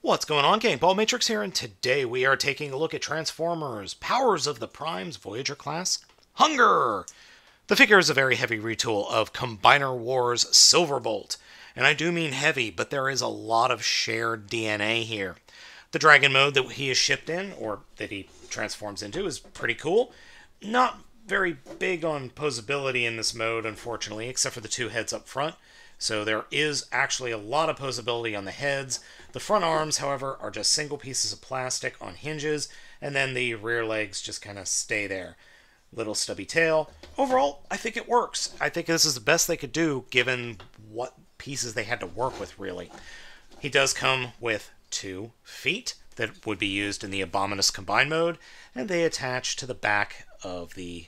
What's going on, gang? Baltmatrix here, and today we are taking a look at Transformers Powers of the Primes Voyager class Hun Grr. The figure is a very heavy retool of Combiner Wars Silverbolt, and I do mean heavy, but there is a lot of shared DNA here. The Dragon mode that he is shipped in, or that he transforms into, is pretty cool. Not very big on posability in this mode, unfortunately, except for the two heads up front. So there is actually a lot of posability on the heads. The front arms, however, are just single pieces of plastic on hinges, and then the rear legs just kind of stay there. Little stubby tail. Overall, I think it works. I think this is the best they could do, given what pieces they had to work with, really. He does come with 2 feet that would be used in the Abominous Combine mode, and they attach to the back of the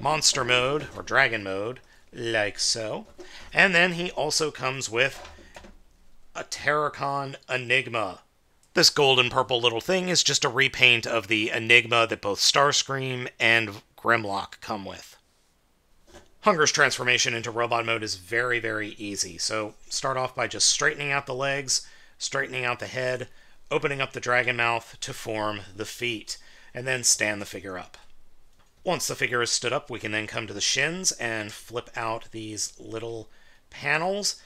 Monster mode, or Dragon mode, like so. And then he also comes with a Terracon Enigma. This golden purple little thing is just a repaint of the Enigma that both Starscream and Grimlock come with. Hun Grr's transformation into robot mode is very, very easy. So start off by just straightening out the legs, straightening out the head, opening up the dragon mouth to form the feet, and then stand the figure up. Once the figure is stood up, we can then come to the shins and flip out these little panels,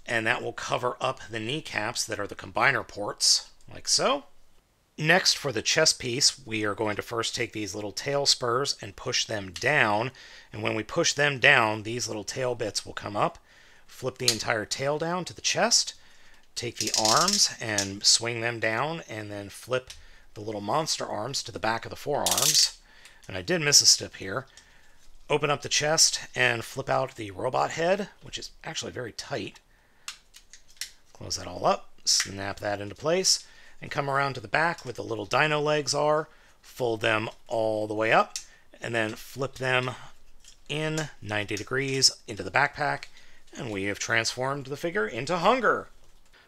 and that will cover up the kneecaps that are the combiner ports, like so. Next, for the chest piece, we are going to first take these little tail spurs and push them down, and when we push them down, these little tail bits will come up, flip the entire tail down to the chest, take the arms and swing them down, and then flip the little monster arms to the back of the forearms. And I did miss a step here. Open up the chest and flip out the robot head, which is actually very tight. Close that all up, snap that into place, and come around to the back where the little dino legs are, fold them all the way up, and then flip them in 90 degrees into the backpack, and we have transformed the figure into Hun Grr.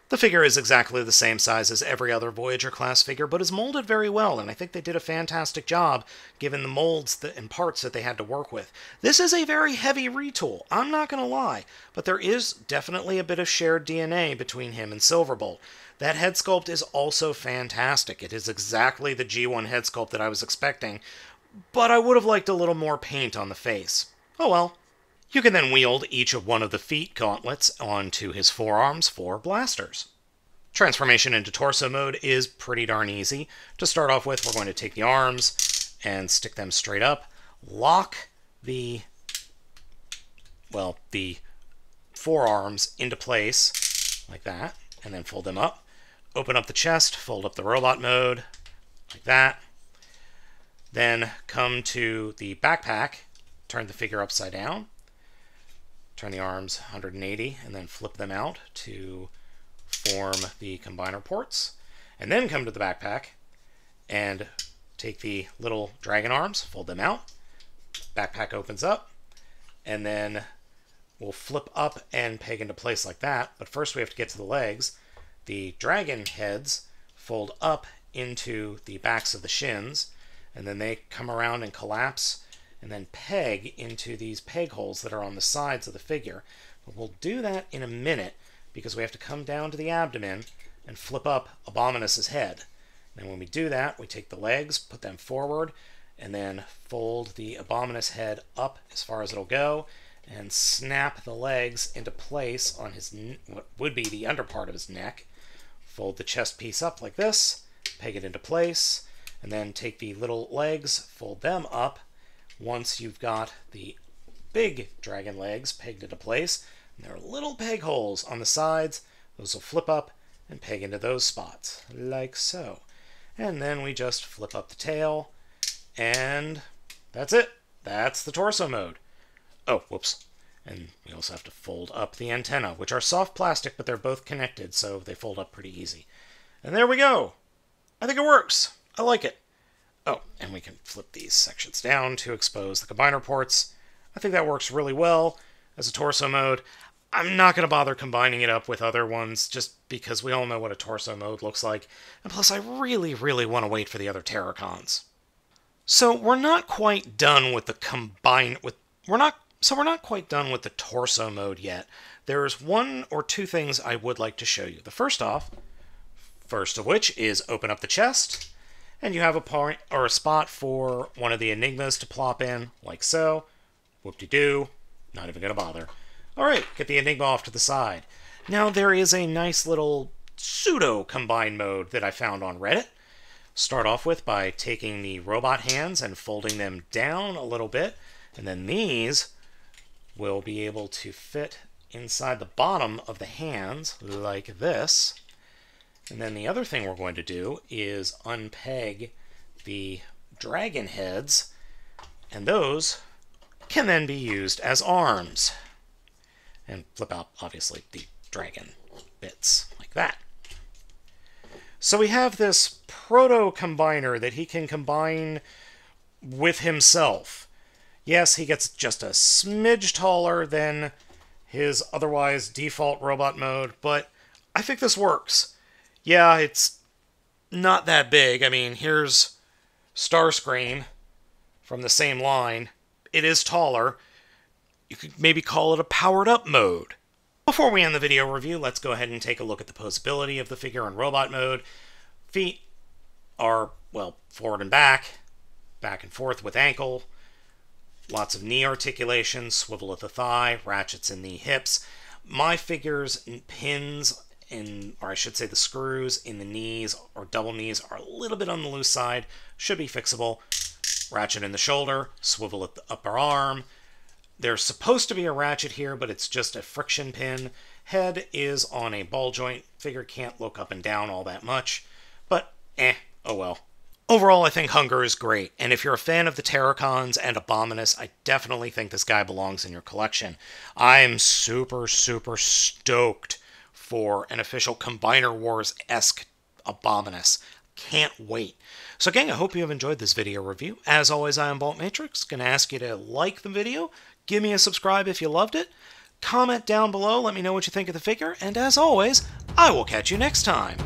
The figure is exactly the same size as every other Voyager class figure, but is molded very well, and I think they did a fantastic job given the molds and parts that they had to work with. This is a very heavy retool, I'm not going to lie, but there is definitely a bit of shared DNA between him and Silverbolt. That head sculpt is also fantastic. It is exactly the G1 head sculpt that I was expecting, but I would have liked a little more paint on the face. Oh well. You can then wield each of one of the feet gauntlets onto his forearms for blasters. Transformation into torso mode is pretty darn easy. To start off with, we're going to take the arms and stick them straight up, lock the forearms into place, like that, and then fold them up. Open up the chest, fold up the robot mode, like that. Then come to the backpack, turn the figure upside down, turn the arms 180, and then flip them out to form the combiner ports. And then come to the backpack and take the little dragon arms, fold them out. Backpack opens up, and then we'll flip up and peg into place like that. But first we have to get to the legs. The dragon heads fold up into the backs of the shins, and then they come around and collapse and then peg into these peg holes that are on the sides of the figure. But we'll do that in a minute because we have to come down to the abdomen and flip up Abominous's head. And when we do that, we take the legs, put them forward, and then fold the Abominous head up as far as it'll go, and snap the legs into place on his what would be the under part of his neck. Fold the chest piece up like this, peg it into place, and then take the little legs, fold them up. Once you've got the big dragon legs pegged into place, and there are little peg holes on the sides, those will flip up and peg into those spots, like so. And then we just flip up the tail, and that's it. That's the torso mode. Oh, whoops. And we also have to fold up the antenna, which are soft plastic, but they're both connected, so they fold up pretty easy. And there we go. I think it works. I like it. Oh, and we can flip these sections down to expose the combiner ports. I think that works really well as a torso mode. I'm not going to bother combining it up with other ones, just because we all know what a torso mode looks like. And plus, I really, really want to wait for the other Terracons. So we're not quite done with the we're not quite done with the torso mode yet. There's one or two things I would like to show you. The first First of which is open up the chest, and you have a point or a spot for one of the enigmas to plop in, like so. Whoop-de-doo. Not even gonna bother. Alright, get the enigma off to the side. Now there is a nice little pseudo-combine mode that I found on Reddit. Start off with by taking the robot hands and folding them down a little bit, and then these will be able to fit inside the bottom of the hands like this. And then the other thing we're going to do is unpeg the dragon heads, and those can then be used as arms. And flip out, obviously, the dragon bits like that. So we have this proto-combiner that he can combine with himself. Yes, he gets just a smidge taller than his otherwise default robot mode, but I think this works. Yeah, it's not that big. I mean, here's Starscream from the same line. It is taller. You could maybe call it a powered-up mode. Before we end the video review, let's go ahead and take a look at the posability of the figure in robot mode. Feet are, well, forward and back and forth with ankle. Lots of knee articulation, swivel at the thigh, ratchets in the hips. My figure's pins, or I should say the screws in the knees or double knees are a little bit on the loose side. Should be fixable. Ratchet in the shoulder, swivel at the upper arm. There's supposed to be a ratchet here, but it's just a friction pin. Head is on a ball joint. Figure can't look up and down all that much. But, oh well. Overall, I think Hun Grr is great, and if you're a fan of the Terracons and Abominus, I definitely think this guy belongs in your collection. I'm super, super stoked for an official Combiner Wars-esque Abominus. Can't wait. So gang, I hope you have enjoyed this video review. As always, I am Baltmatrix. Gonna ask you to like the video, give me a subscribe if you loved it, comment down below, let me know what you think of the figure, and as always, I will catch you next time.